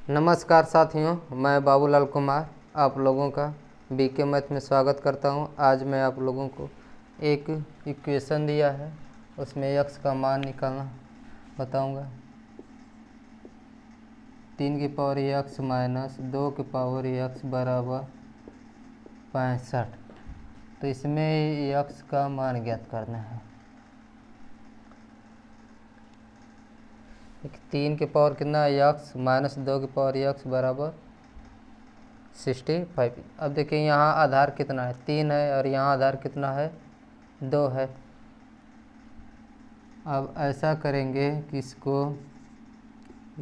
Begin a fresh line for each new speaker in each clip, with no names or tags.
नमस्कार साथियों, मैं बाबूलाल कुमार आप लोगों का बीके मैथ में स्वागत करता हूं। आज मैं आप लोगों को एक इक्वेशन दिया है, उसमें x का मान निकालना बताऊंगा। 3 की पावर x माइनस 2 की पावर x बराबर 65। तो इसमें x का मान ज्ञात करना है। 3 की पावर कितना है x माइनस 2 की पावर x बराबर 65। अब देखिए यहाँ आधार कितना है 3 है और यहाँ आधार कितना है 2 है। अब ऐसा करेंगे कि इसको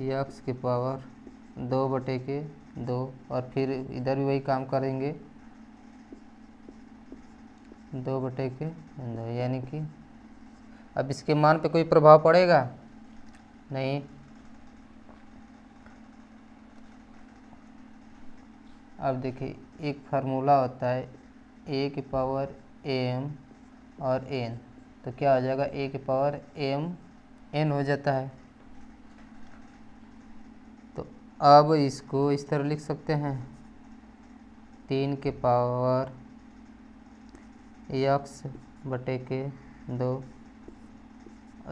x की पावर 2/2 और फिर इधर भी वही काम करेंगे 2/2 यानी कि अब इसके मान पे कोई प्रभाव पड़ेगा नहीं। अब देखिए एक फार्मूला होता है a की पावर m और n, तो क्या हो जाएगा a की पावर m n हो जाता है। तो अब इसको इस तरह लिख सकते हैं 3 के पावर x/2।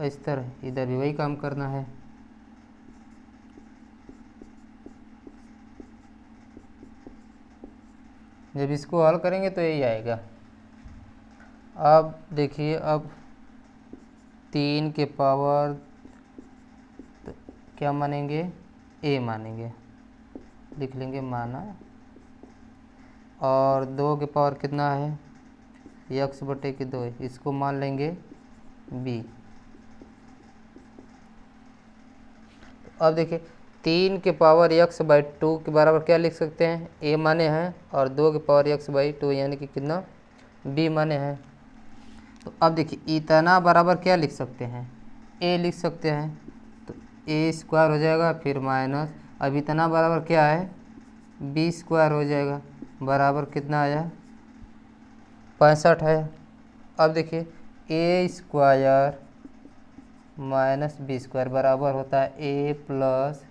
इस तरह इधर भी वही काम करना है। जब इसको हल करेंगे तो यही आएगा। अब देखिए अब 3 के पावर तो क्या मानेंगे a मानेंगे, लिख लेंगे माना। और 2 के पावर कितना है x/2, इसको मान लेंगे b। अब देखिए 3 के पावर x/2 के बराबर क्या लिख सकते हैं a माने हैं, और 2 के पावर x/2 यानी कि कितना b माने हैं। तो अब देखिए इतना बराबर क्या लिख सकते हैं a लिख सकते हैं, तो a² हो जाएगा फिर माइनस अब इतना बराबर क्या है b² हो जाएगा, बराबर कितना आया 65 है। अब देखिए a² माइनस b² बराबर होता है a प्लस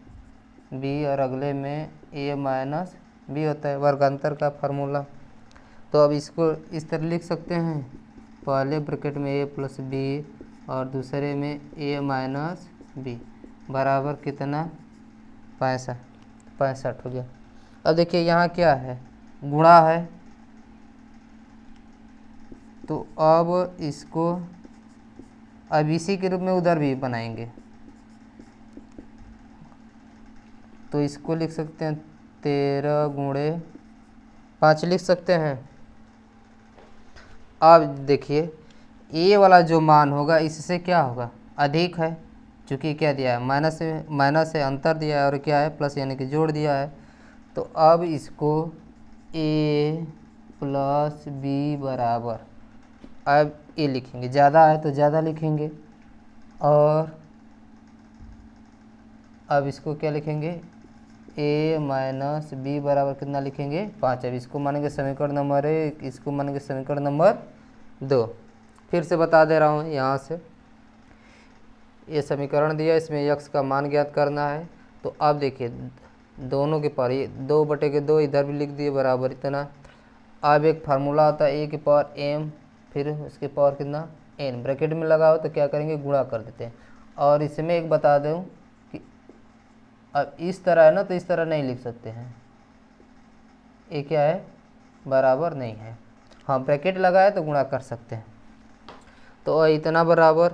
b और अगले में a माइनस b होता है, वर्गांतर का फार्मूला। तो अब इसको इस तरह लिख सकते हैं, पहले ब्रैकेट में a प्लस b और दूसरे में a माइनस b बराबर कितना 65 हो गया। अब देखिए यहाँ क्या है गुणा है, तो अब इसको अब इसी के रूप में उधर भी बनाएंगे, तो इसको लिख सकते हैं 13×5 लिख सकते हैं। अब देखिए ए वाला जो मान होगा इससे क्या होगा अधिक है, चूँकि क्या दिया है माइनस से अंतर दिया है और क्या है प्लस यानी कि जोड़ दिया है। तो अब इसको a प्लस बी बराबर अब ए लिखेंगे, ज़्यादा है तो ज़्यादा लिखेंगे, और अब इसको क्या लिखेंगे a माइनस बी बराबर कितना लिखेंगे 5। अब इसको मानेंगे समीकरण नंबर 1, इसको मानेंगे समीकरण नंबर 2। फिर से बता दे रहा हूँ, यहाँ से ये समीकरण दिया, इसमें x का मान ज्ञात करना है। तो अब देखिए दोनों के पावर ये 2/2 इधर भी लिख दिए बराबर इतना। अब एक फार्मूला आता है a की पावर m फिर उसके पावर कितना n, ब्रैकेट में लगा हो तो क्या करेंगे गुणा कर देते हैं। और इसमें एक बता दूँ कि अब इस तरह है ना, तो इस तरह नहीं लिख सकते हैं, ये क्या है बराबर नहीं है। हाँ ब्रैकेट लगा है तो गुणा कर सकते हैं। तो इतना बराबर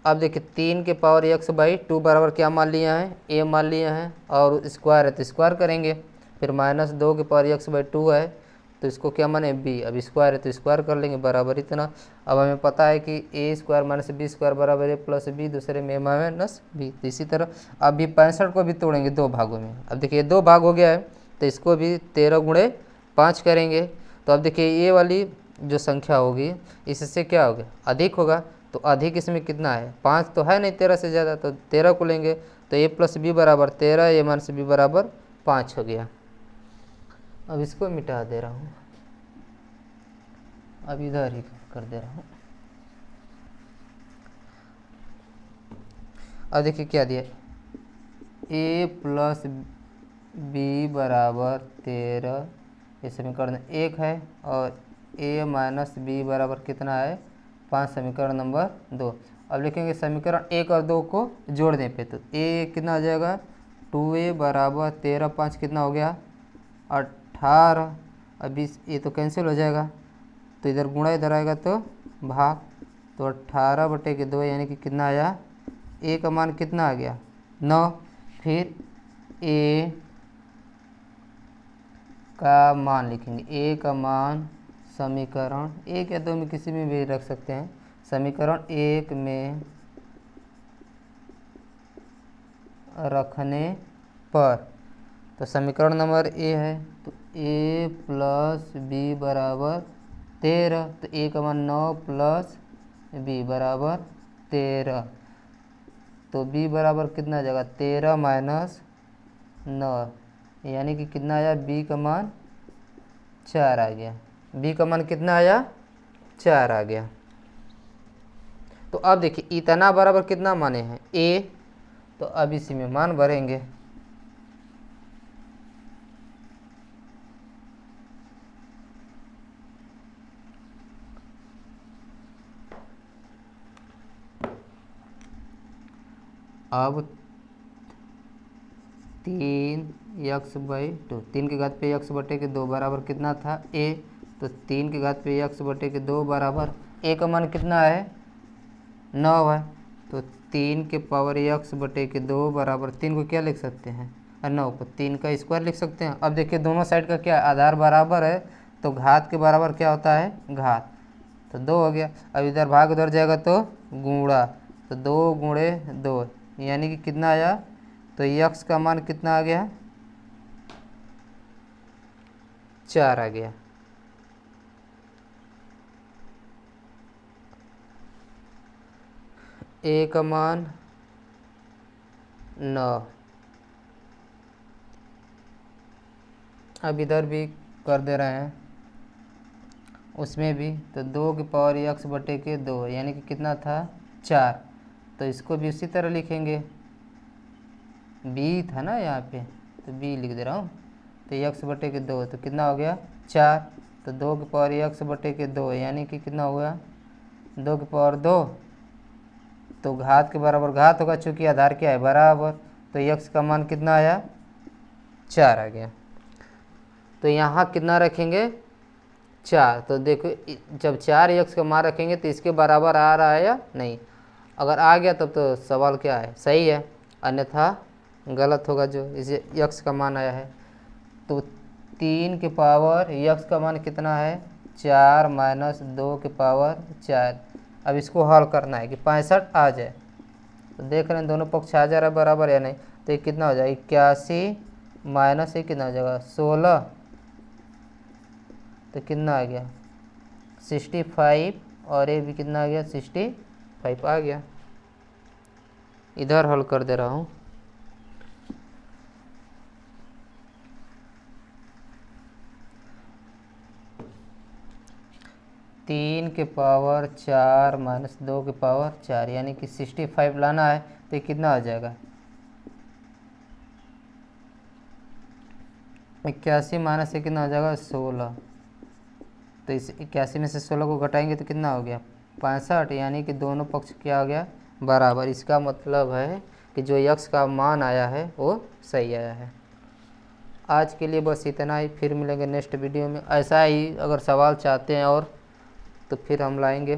अब देखिए 3 के पावर x/2 बराबर क्या मान लिया है a मान लिया है, और स्क्वायर है तो स्क्वायर करेंगे, फिर माइनस 2 के पावर x/2 है तो इसको क्या माने b, अब स्क्वायर है तो स्क्वायर कर लेंगे बराबर इतना। अब हमें पता है कि a² माइनस b² बराबर a प्लस b, दूसरे में a माइनस b। तो इसी तरह अब भी 65 को भी तोड़ेंगे 2 भागों में। अब देखिए 2 भाग हो गया है तो इसको भी 13×5 करेंगे। तो अब देखिए ये वाली जो संख्या होगी इससे क्या होगा अधिक होगा, तो अधिक इसमें कितना है 5 तो है नहीं 13 से ज़्यादा, तो 13 को लेंगे तो a प्लस बी बराबर 13, a माइनस b बराबर 5 हो गया। अब इसको मिटा दे रहा हूँ, अब इधर ही कर दे रहा हूँ। अब देखिए क्या दिया a प्लस बी बराबर 13, ये समीकरण 1 है, और ए माइनस बी बराबर कितना है 5, समीकरण नंबर 2। अब लिखेंगे समीकरण 1 और 2 को जोड़ने पे, तो ए कितना आ जाएगा 2a बराबर 13, 5 कितना हो गया 18। अब इस ये तो कैंसिल हो जाएगा, तो इधर गुणा इधर आएगा तो भाग, तो 18/2 यानी कि कितना आया, ए का मान कितना आ गया 9। फिर ए का मान लिखेंगे, ए का मान समीकरण 1 या 2 में किसी में भी रख सकते हैं, समीकरण 1 में रखने पर, तो समीकरण नंबर ए है, तो ए प्लस बी बराबर 13, तो ए का मान 9 प्लस बी बराबर 13, तो बी बराबर कितना आ जाएगा 13 माइनस 9, यानी कि कितना आया, बी का मान 4 आ गया। बी का मान कितना आया 4 आ गया। तो अब देखिए इतना बराबर कितना माने हैं ए, तो अब इसी में मान भरेंगे। अब 3x/2, 3 की घात पे x/2 बराबर कितना था ए, तो 3 की घात पे x/2 बराबर ए का मान कितना है 9 है, तो 3 के पावर x/2 बराबर 3 को क्या लिख सकते हैं, 9 को 3 का स्क्वायर लिख सकते हैं। अब देखिए दोनों साइड का क्या आधार बराबर है, तो घात के बराबर क्या होता है घात, तो 2 हो गया। अब इधर भाग उधर जाएगा तो गुणा, तो 2 गुणे 2 यानी कि कितना आया, तो x का मान कितना आ गया 4 आ गया। ए का मान 9। अब इधर भी कर दे रहे हैं, उसमें भी तो 2 की पावर x/2 यानी कि कितना था 4, तो इसको भी उसी तरह लिखेंगे, b था ना यहाँ पे, तो b लिख दे रहा हूँ, तो x/2 तो कितना हो गया 4, तो 2 की पावर x/2 यानी कि कितना हो गया 2 की पावर 2, तो घात के बराबर घात होगा, चूँकि आधार क्या है बराबर, तो x का मान कितना आया 4 आ गया। तो यहाँ कितना रखेंगे 4, तो देखो जब 4x का मान रखेंगे तो इसके बराबर आ रहा है या नहीं, अगर आ गया तब तो सवाल क्या है सही है, अन्यथा गलत होगा जो इसे x का मान आया है। तो 3 के पावर x का मान कितना है 4 माइनस 2 के पावर 4। अब इसको हल करना है कि 65 आ जाए, तो देख रहे हैं दोनों पक्ष आ जा रहा है बराबर या नहीं, तो ये कितना हो जाएगा 81 माइनस ये कितना हो जाएगा 16, तो कितना आ गया 65, और ये भी कितना आ गया 65 आ गया। इधर हल कर दे रहा हूँ, तीन के पावर 4 माइनस 2 के पावर 4 यानी कि 65 लाना है, तो ये कितना आ जाएगा 81 माइनस से कितना हो जाएगा 16, तो इस 81 में से 16 को घटाएंगे तो कितना हो गया 65, यानी कि दोनों पक्ष क्या हो गया बराबर। इसका मतलब है कि जो x का मान आया है वो सही आया है। आज के लिए बस इतना ही, फिर मिलेंगे नेक्स्ट वीडियो में। ऐसा ही अगर सवाल चाहते हैं और तो फिर हम लाएंगे।